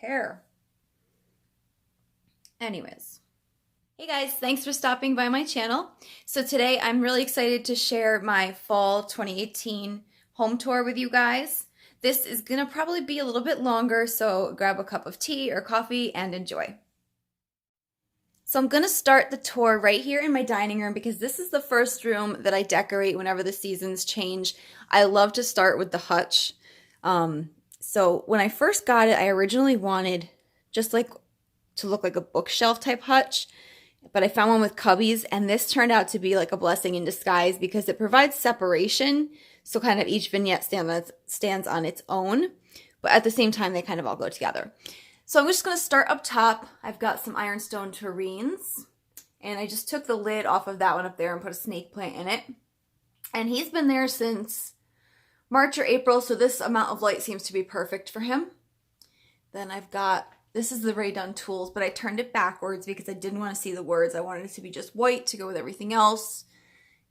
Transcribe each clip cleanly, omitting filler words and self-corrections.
hair. Anyways. Hey guys, thanks for stopping by my channel. So today I'm really excited to share my fall 2018 home tour with you guys. This is gonna probably be a little bit longer, so grab a cup of tea or coffee and enjoy. So I'm gonna start the tour right here in my dining room because this is the first room that I decorate whenever the seasons change. I love to start with the hutch. So when I first got it, I originally wanted just like to look like a bookshelf type hutch. But I found one with cubbies, and this turned out to be like a blessing in disguise because it provides separation. So kind of each vignette stands on its own, but at the same time, they kind of all go together. So I'm just going to start up top. I've got some ironstone tureens, and I just took the lid off of that one up there and put a snake plant in it. And he's been there since March or April, so this amount of light seems to be perfect for him. Then I've got, this is the Rae Dunn Tools, but I turned it backwards because I didn't want to see the words. I wanted it to be just white to go with everything else.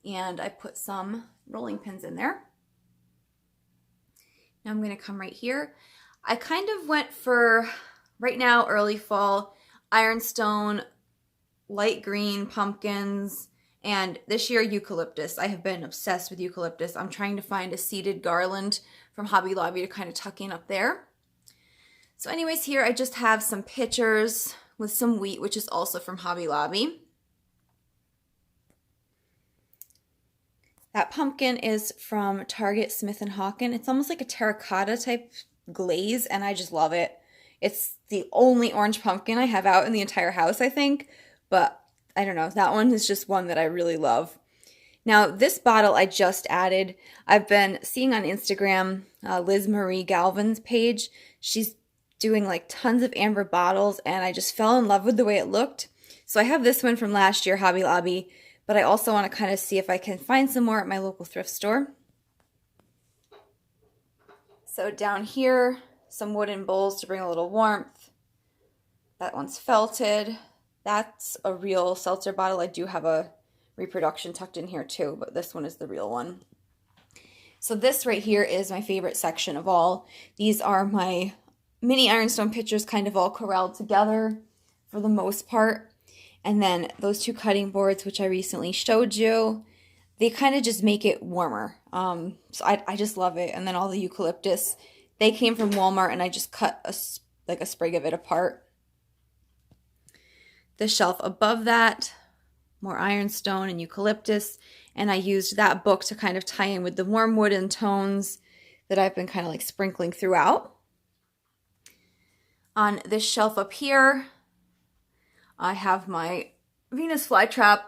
And I put some rolling pins in there. Now I'm going to come right here. I kind of went for, right now, early fall, ironstone, light green pumpkins, and this year eucalyptus. I have been obsessed with eucalyptus. I'm trying to find a seeded garland from Hobby Lobby to kind of tuck in up there. So anyways, here I just have some pitchers with some wheat, which is also from Hobby Lobby. That pumpkin is from Target Smith & Hawken. It's almost like a terracotta type glaze, and I just love it. It's the only orange pumpkin I have out in the entire house, I think, but I don't know. That one is just one that I really love. Now, this bottle I just added. I've been seeing on Instagram, Liz Marie Galvin's page. She's doing like tons of amber bottles, and I just fell in love with the way it looked. So I have this one from last year, Hobby Lobby, but I also want to kind of see if I can find some more at my local thrift store. So down here, some wooden bowls to bring a little warmth. That one's felted. That's a real seltzer bottle. I do have a reproduction tucked in here too, but this one is the real one. So this right here is my favorite section of all. These are my mini ironstone pitchers kind of all corralled together for the most part. And then those two cutting boards, which I recently showed you, they kind of just make it warmer. So I just love it. And then all the eucalyptus, they came from Walmart, and I just cut a sprig of it apart. The shelf above that, more ironstone and eucalyptus. And I used that book to kind of tie in with the warm wooden tones that I've been kind of like sprinkling throughout. On this shelf up here, I have my Venus flytrap,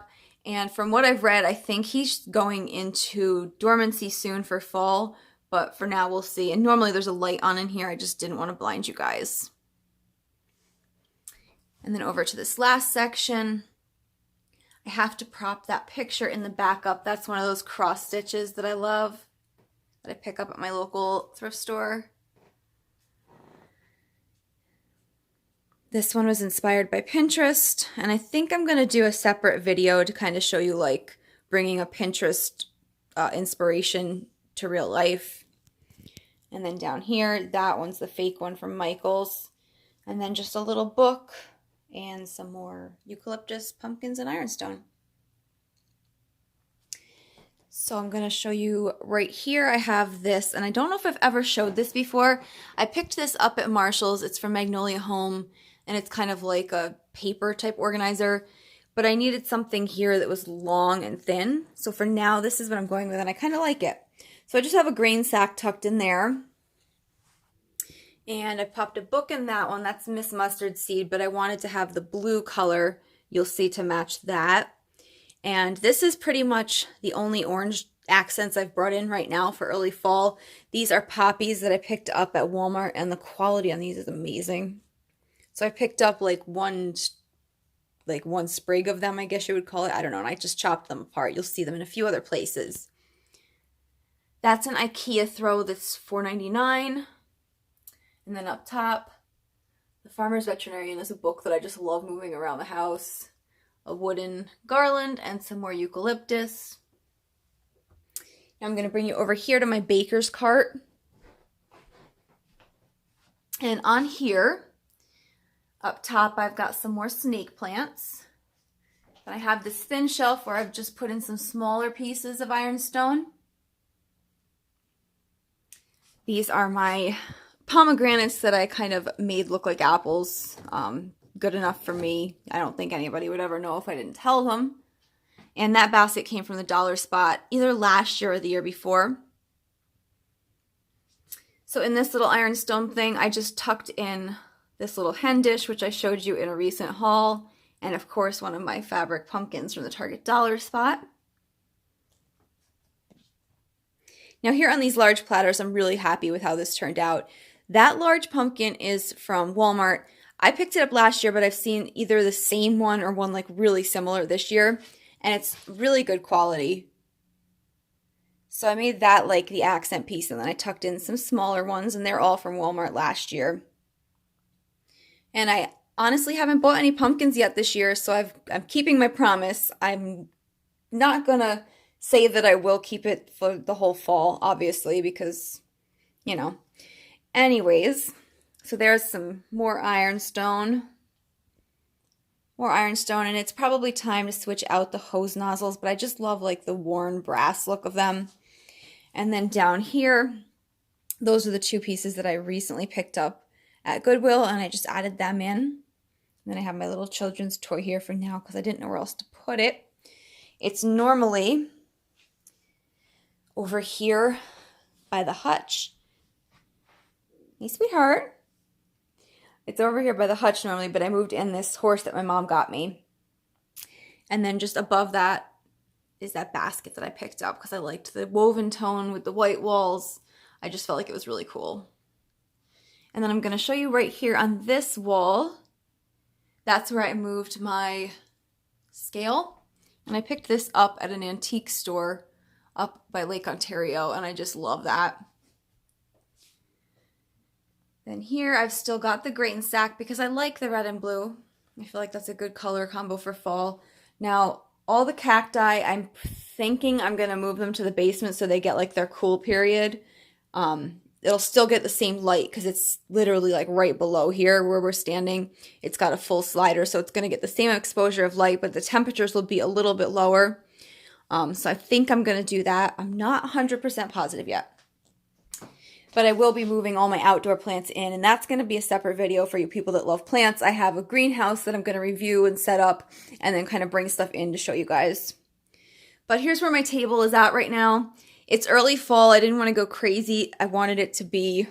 and from what I've read, I think he's going into dormancy soon for fall, but for now we'll see. And normally there's a light on in here. I just didn't want to blind you guys. And then over to this last section, I have to prop that picture in the back up. That's one of those cross stitches that I love, that I pick up at my local thrift store. This one was inspired by Pinterest, and I think I'm going to do a separate video to kind of show you like bringing a Pinterest inspiration to real life. And then down here, that one's the fake one from Michael's. And then just a little book and some more eucalyptus, pumpkins, and ironstone. So I'm going to show you right here. I have this, and I don't know if I've ever showed this before. I picked this up at Marshall's. It's from Magnolia Home, and it's kind of like a paper type organizer, but I needed something here that was long and thin. So for now, this is what I'm going with, and I kind of like it. So I just have a grain sack tucked in there, and I popped a book in that one. That's Miss Mustard Seed, but I wanted to have the blue color, you'll see, to match that. And this is pretty much the only orange accents I've brought in right now for early fall. These are poppies that I picked up at Walmart, and the quality on these is amazing. So I picked up like one sprig of them, I guess you would call it. I don't know, and I just chopped them apart. You'll see them in a few other places. That's an IKEA throw that's $4.99. And then up top, The Farmer's Veterinarian is a book that I just love moving around the house. A wooden garland and some more eucalyptus. Now I'm going to bring you over here to my baker's cart. And on here, Up top, I've got some more snake plants. And I have this thin shelf where I've just put in some smaller pieces of ironstone. These are my pomegranates that I kind of made look like apples. Good enough for me. I don't think anybody would ever know if I didn't tell them. And that basket came from the dollar spot either last year or the year before. So in this little ironstone thing, I just tucked in this little hen dish, which I showed you in a recent haul. And of course, one of my fabric pumpkins from the Target dollar spot. Now here on these large platters, I'm really happy with how this turned out. That large pumpkin is from Walmart. I picked it up last year, but I've seen either the same one or one like really similar this year, and it's really good quality. So I made that like the accent piece, and then I tucked in some smaller ones, and they're all from Walmart last year. And I honestly haven't bought any pumpkins yet this year, so I'm keeping my promise. I'm not gonna say that I will keep it for the whole fall, obviously, because, you know. Anyways, so there's some more ironstone. And it's probably time to switch out the hose nozzles, but I just love like the worn brass look of them. And then down here, those are the two pieces that I recently picked up at Goodwill, and I just added them in. And then I have my little children's toy here for now because I didn't know where else to put it. It's normally over here by the hutch. Hey, sweetheart. It's over here by the hutch normally, but I moved in this horse that my mom got me. And then just above that is that basket that I picked up because I liked the woven tone with the white walls. I just felt like it was really cool. And then I'm going to show you right here on this wall. That's where I moved my scale. And I picked this up at an antique store up by Lake Ontario, and I just love that. Then here I've still got the grain sack because I like the red and blue. I feel like that's a good color combo for fall. Now, all the cacti, I'm thinking I'm going to move them to the basement so they get like their cool period. It'll still get the same light because it's literally like right below here where we're standing. It's got a full slider, so it's going to get the same exposure of light, but the temperatures will be a little bit lower. So I think I'm going to do that. I'm not 100% positive yet. But I will be moving all my outdoor plants in, and that's going to be a separate video for you people that love plants. I have a greenhouse that I'm going to review and set up and then kind of bring stuff in to show you guys. But here's where my table is at right now. It's early fall. I didn't want to go crazy. I wanted it to be,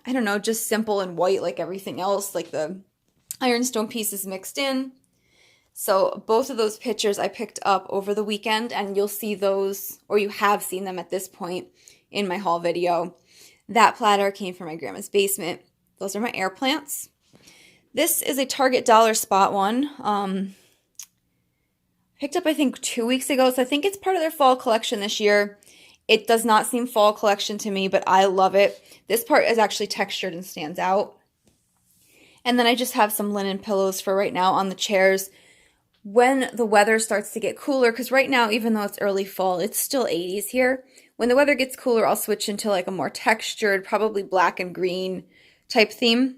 I don't know, just simple and white like everything else, like the ironstone pieces mixed in. So both of those pictures I picked up over the weekend, and you'll see those, or you have seen them at this point in my haul video. That platter came from my grandma's basement. Those are my air plants. This is a Target dollar spot one. Picked up I think 2 weeks ago, so I think it's part of their fall collection this year. It does not seem fall collection to me, but I love it. This part is actually textured and stands out. And then I just have some linen pillows for right now on the chairs. When the weather starts to get cooler, because right now, even though it's early fall, it's still 80s here. When the weather gets cooler, I'll switch into like a more textured, probably black and green type theme.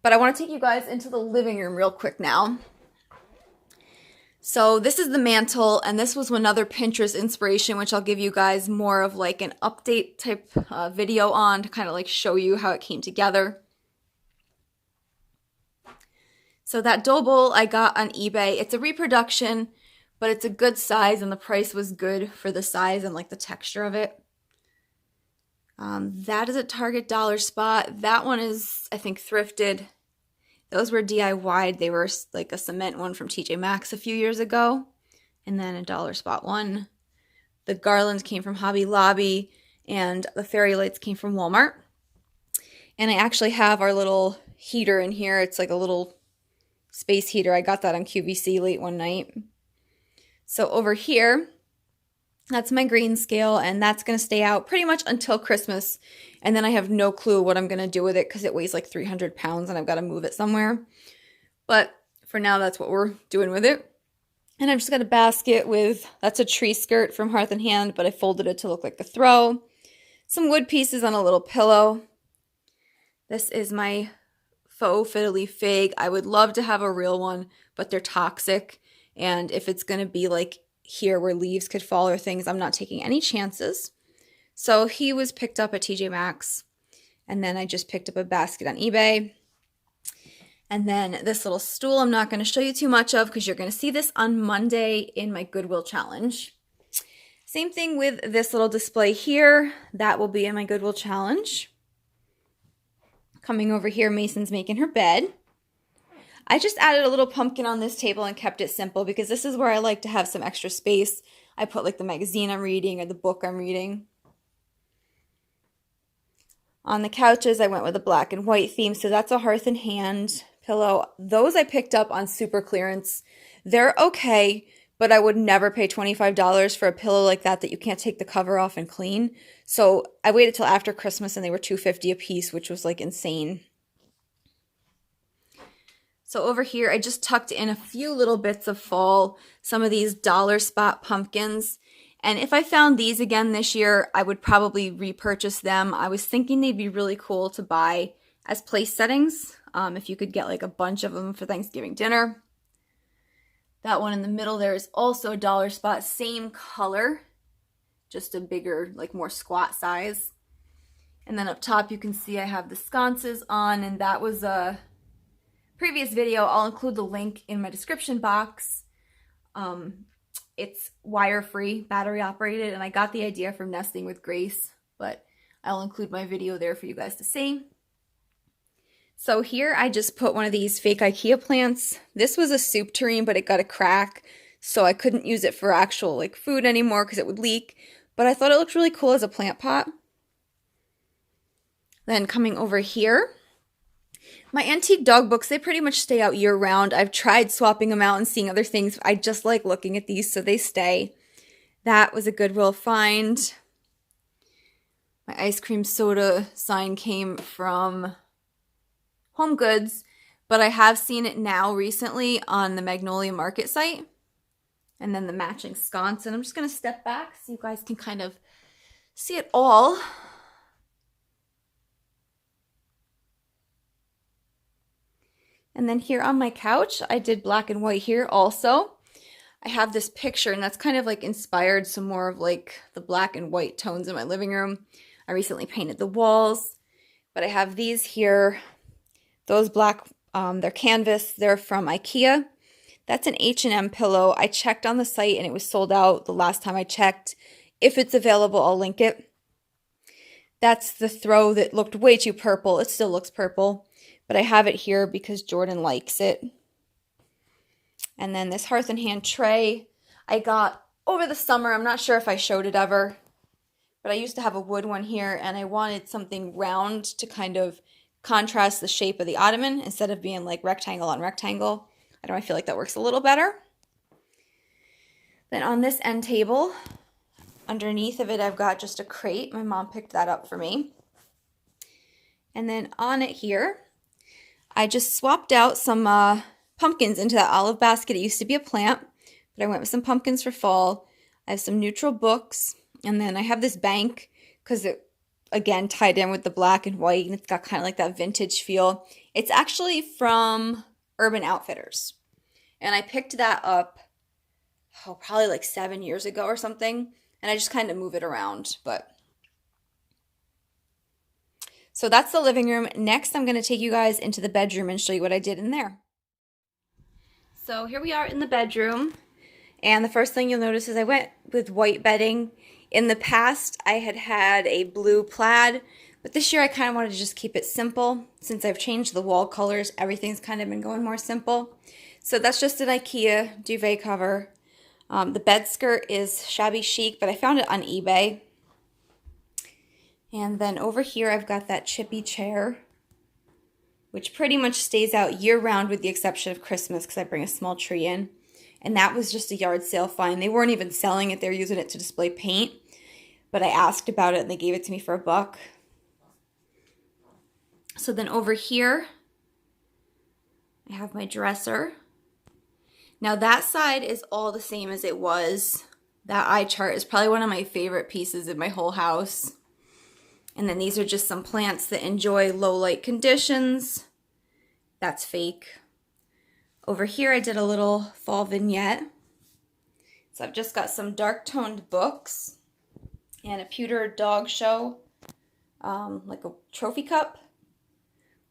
But I want to take you guys into the living room real quick now. So this is the mantle, and this was another Pinterest inspiration, which I'll give you guys more of like an update type video on to kind of like show you how it came together. So that dough bowl I got on eBay. It's a reproduction, but it's a good size, and the price was good for the size and like the texture of it. That is a Target dollar spot. That one is, I think, thrifted. Those were DIY'd. They were like a cement one from TJ Maxx a few years ago. And then a dollar spot one. The garlands came from Hobby Lobby, and the fairy lights came from Walmart. And I actually have our little heater in here. It's like a little space heater. I got that on QVC late one night. So over here, that's my green scale, and that's going to stay out pretty much until Christmas. And then I have no clue what I'm going to do with it because it weighs like 300 pounds and I've got to move it somewhere. But for now, that's what we're doing with it. And I've just got a basket with, that's a tree skirt from Hearth and Hand, but I folded it to look like a throw. Some wood pieces on a little pillow. This is my faux fiddly fig. I would love to have a real one, but they're toxic. And if it's going to be like here where leaves could fall or things, I'm not taking any chances. So he was picked up at TJ Maxx. And then I just picked up a basket on eBay. And then this little stool I'm not going to show you too much of because you're going to see this on Monday in my Goodwill challenge. Same thing with this little display here. That will be in my Goodwill challenge. Coming over here, Mason's making her bed. I just added a little pumpkin on this table and kept it simple because this is where I like to have some extra space. I put like the magazine I'm reading or the book I'm reading. On the couches, I went with a black and white theme, so that's a Hearth and Hand pillow. Those I picked up on super clearance. They're okay, but I would never pay $25 for a pillow like that you can't take the cover off and clean. So I waited till after Christmas and they were $2.50 a piece, which was like insane. So over here, I just tucked in a few little bits of fall, some of these dollar spot pumpkins. And if I found these again this year, I would probably repurchase them. I was thinking they'd be really cool to buy as place settings, if you could get like a bunch of them for Thanksgiving dinner. That one in the middle there is also a dollar spot, same color, just a bigger, like more squat size. And then up top you can see I have the sconces on, and that was a previous video. I'll include the link in my description box. It's wire-free, battery-operated, and I got the idea from nesting with Grace, but I'll include my video there for you guys to see. So here I just put one of these fake IKEA plants. This was a soup tureen, but it got a crack, so I couldn't use it for actual like food anymore because it would leak, but I thought it looked really cool as a plant pot. Then coming over here, my antique dog books, they pretty much stay out year-round. I've tried swapping them out and seeing other things. I just like looking at these, so they stay. That was a Goodwill find. My ice cream soda sign came from Home Goods, but I have seen it now recently on the Magnolia Market site. And then the matching sconce. And I'm just going to step back so you guys can kind of see it all. And then here on my couch, I did black and white here also. I have this picture, and that's kind of like inspired some more of like the black and white tones in my living room. I recently painted the walls, but I have these here. Those black, they're canvas. They're from IKEA. That's an H&M pillow. I checked on the site and it was sold out the last time I checked. If it's available, I'll link it. That's the throw that looked way too purple. It still looks purple. But I have it here because Jordan likes it. And then this Hearth and Hand tray I got over the summer. I'm not sure if I showed it ever, but I used to have a wood one here, and I wanted something round to kind of contrast the shape of the ottoman instead of being like rectangle on rectangle. I don't know, I feel like that works a little better. Then on this end table, underneath of it, I've got just a crate. My mom picked that up for me. And then on it here, I just swapped out some pumpkins into that olive basket. It used to be a plant, but I went with some pumpkins for fall. I have some neutral books, and then I have this bank because it, again, tied in with the black and white, and it's got kind of like that vintage feel. It's actually from Urban Outfitters, and I picked that up, probably like 7 years ago or something, and I just kind of move it around, but... So that's the living room. Next, I'm going to take you guys into the bedroom and show you what I did in there. So here we are in the bedroom. And the first thing you'll notice is I went with white bedding. In the past, I had had a blue plaid, but this year I kind of wanted to just keep it simple. Since I've changed the wall colors, everything's kind of been going more simple. So that's just an IKEA duvet cover. The bed skirt is shabby chic, but I found it on eBay. And then over here, I've got that chippy chair, which pretty much stays out year-round with the exception of Christmas because I bring a small tree in. And that was just a yard sale find. They weren't even selling it. They were using it to display paint. But I asked about it, and they gave it to me for $1. So then over here, I have my dresser. Now that side is all the same as it was. That eye chart is probably one of my favorite pieces in my whole house. And then these are just some plants that enjoy low light conditions. That's fake. Over here I did a little fall vignette. So I've just got some dark toned books and a pewter dog show, like a trophy cup.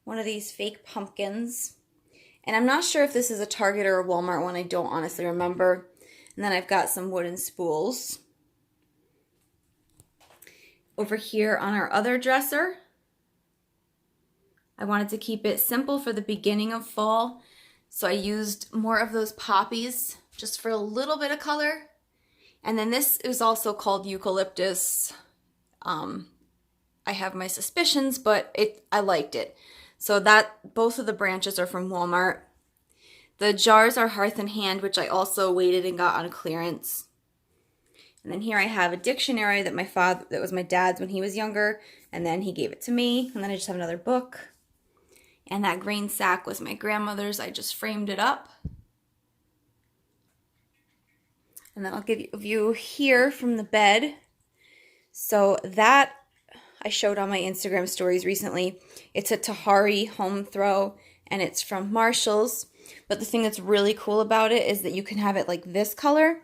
One of these fake pumpkins. And I'm not sure if this is a Target or a Walmart one. I don't honestly remember. And then I've got some wooden spools. Over here on our other dresser, I wanted to keep it simple for the beginning of fall. So I used more of those poppies just for a little bit of color. And then this is also called eucalyptus. I have my suspicions, but I liked it. So that both of the branches are from Walmart. The jars are Hearth and Hand, which I also waited and got on clearance. And then here I have a dictionary that that was my dad's when he was younger, and then he gave it to me. And then I just have another book. And that grain sack was my grandmother's. I just framed it up. And then I'll give you a view here from the bed. So that I showed on my Instagram stories recently. It's a Tahari home throw, and it's from Marshall's. But the thing that's really cool about it is that you can have it like this color,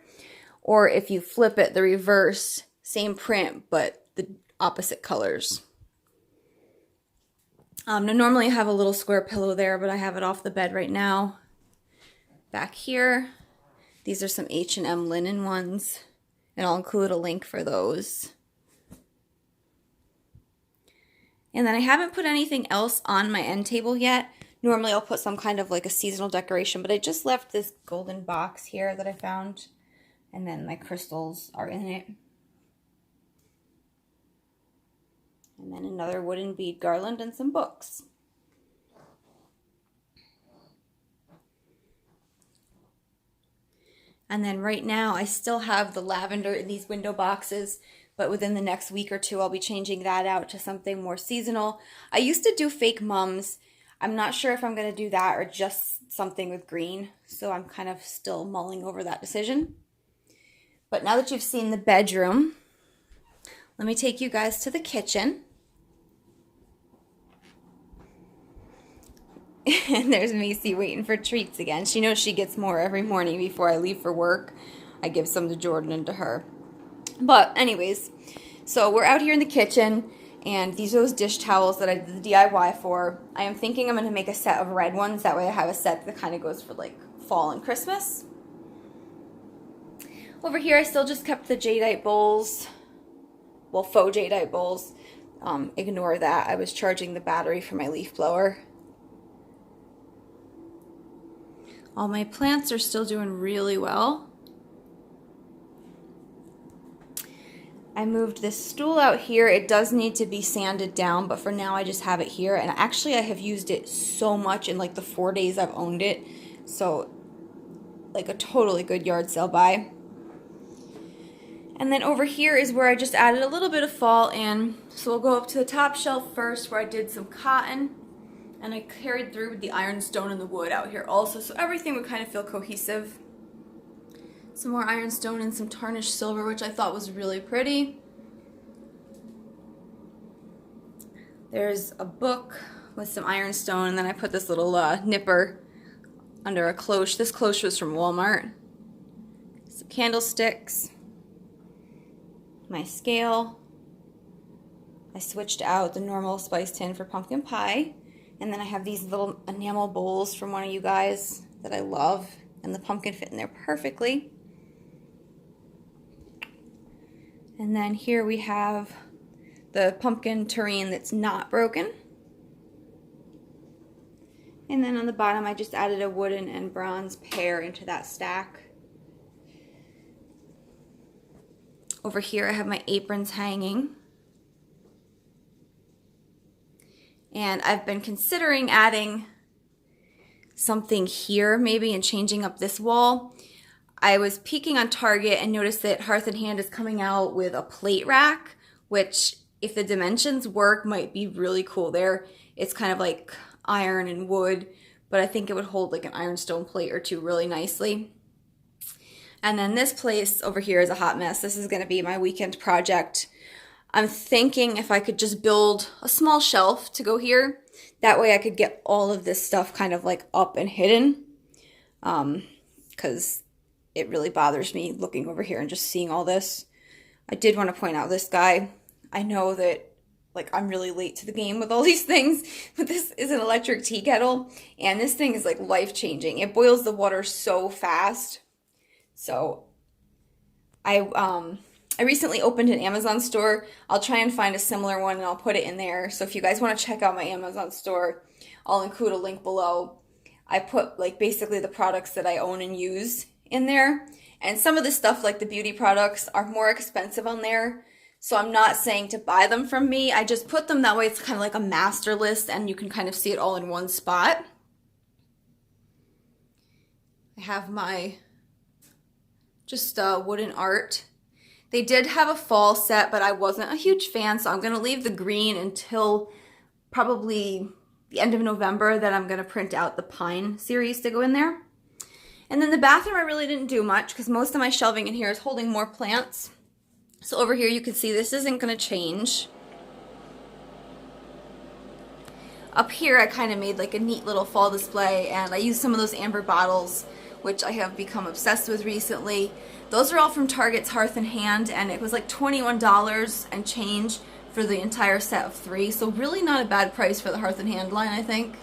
or if you flip it, the reverse, same print, but the opposite colors. Now normally I have a little square pillow there, but I have it off the bed right now. Back here, these are some H&M linen ones, and I'll include a link for those. And then I haven't put anything else on my end table yet. Normally I'll put some kind of like a seasonal decoration, but I just left this golden box here that I found. And then my crystals are in it. And then another wooden bead garland and some books. And then right now I still have the lavender in these window boxes, but within the next week or two I'll be changing that out to something more seasonal. I used to do fake mums. I'm not sure if I'm going to do that or just something with green, so I'm kind of still mulling over that decision. But now that you've seen the bedroom, let me take you guys to the kitchen. And there's Macy waiting for treats again. She knows she gets more every morning before I leave for work. I give some to Jordan and to her. But anyways, so we're out here in the kitchen, and these are those dish towels that I did the DIY for. I am thinking I'm going to make a set of red ones. That way I have a set that kind of goes for like fall and Christmas. Over here I still just kept the jadeite bowls. Well, faux jadeite bowls. Ignore that. I was charging the battery for my leaf blower. All my plants are still doing really well. I moved this stool out here. It does need to be sanded down, but for now I just have it here. And actually I have used it so much in like the 4 days I've owned it. So like a totally good yard sale buy. And then over here is where I just added a little bit of fall in. So we'll go up to the top shelf first, where I did some cotton. And I carried through with the ironstone and the wood out here also, so everything would kind of feel cohesive. Some more ironstone and some tarnished silver, which I thought was really pretty. There's a book with some ironstone, and then I put this little nipper under a cloche. This cloche was from Walmart. Some candlesticks. My scale. I switched out the normal spice tin for pumpkin pie. And then I have these little enamel bowls from one of you guys that I love. And the pumpkin fit in there perfectly. And then here we have the pumpkin tureen that's not broken. And then on the bottom I just added a wooden and bronze pear into that stack. Over here I have my aprons hanging. And I've been considering adding something here maybe and changing up this wall. I was peeking on Target and noticed that Hearth and Hand is coming out with a plate rack, which if the dimensions work might be really cool there. It's kind of like iron and wood, but I think it would hold like an ironstone plate or two really nicely. And then this place over here is a hot mess. This is going to be my weekend project. I'm thinking if I could just build a small shelf to go here, that way I could get all of this stuff kind of like up and hidden, because it really bothers me looking over here and just seeing all this. I did want to point out this guy. I know that like I'm really late to the game with all these things, but this is an electric tea kettle, and this thing is like life-changing. It boils the water so fast. So I recently opened an Amazon store. I'll try and find a similar one and I'll put it in there. So if you guys want to check out my Amazon store, I'll include a link below. I put like basically the products that I own and use in there. And some of the stuff like the beauty products are more expensive on there. So I'm not saying to buy them from me. I just put them that way. It's kind of like a master list and you can kind of see it all in one spot. I have my just wooden art. They did have a fall set, but I wasn't a huge fan, so I'm going to leave the green until probably the end of November. Then I'm going to print out the pine series to go in there. And then the bathroom, I really didn't do much because most of my shelving in here is holding more plants. So over here you can see this isn't going to change. Up here I kind of made like a neat little fall display, and I used some of those amber bottles, which I have become obsessed with recently. Those are all from Target's Hearth and Hand, and it was like $21 and change for the entire set of 3. So really not a bad price for the Hearth and Hand line, I think.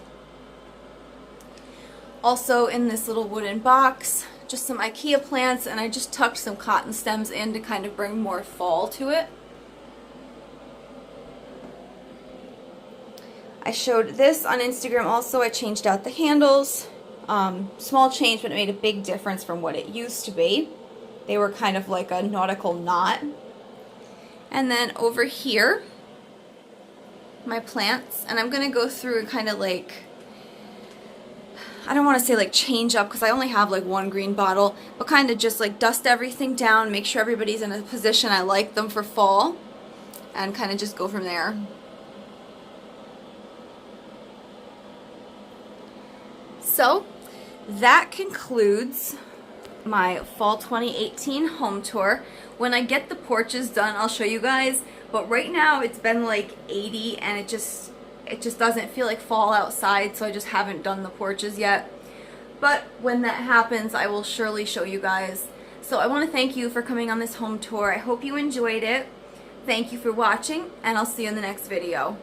Also in this little wooden box, just some IKEA plants, and I just tucked some cotton stems in to kind of bring more fall to it. I showed this on Instagram also. I changed out the handles. Small change, but it made a big difference from what it used to be. They were kind of like a nautical knot. And then over here, my plants, and I'm gonna go through and kind of like, I don't want to say like change up because I only have like one green bottle, but kind of just like dust everything down, make sure everybody's in a position I like them for fall, and kind of just go from there. So that concludes my fall 2018 home tour. When I get the porches done, I'll show you guys, but right now it's been like 80 and it just doesn't feel like fall outside, so I just haven't done the porches yet. But when that happens, I will surely show you guys. So I want to thank you for coming on this home tour. I hope you enjoyed it. Thank you for watching, and I'll see you in the next video.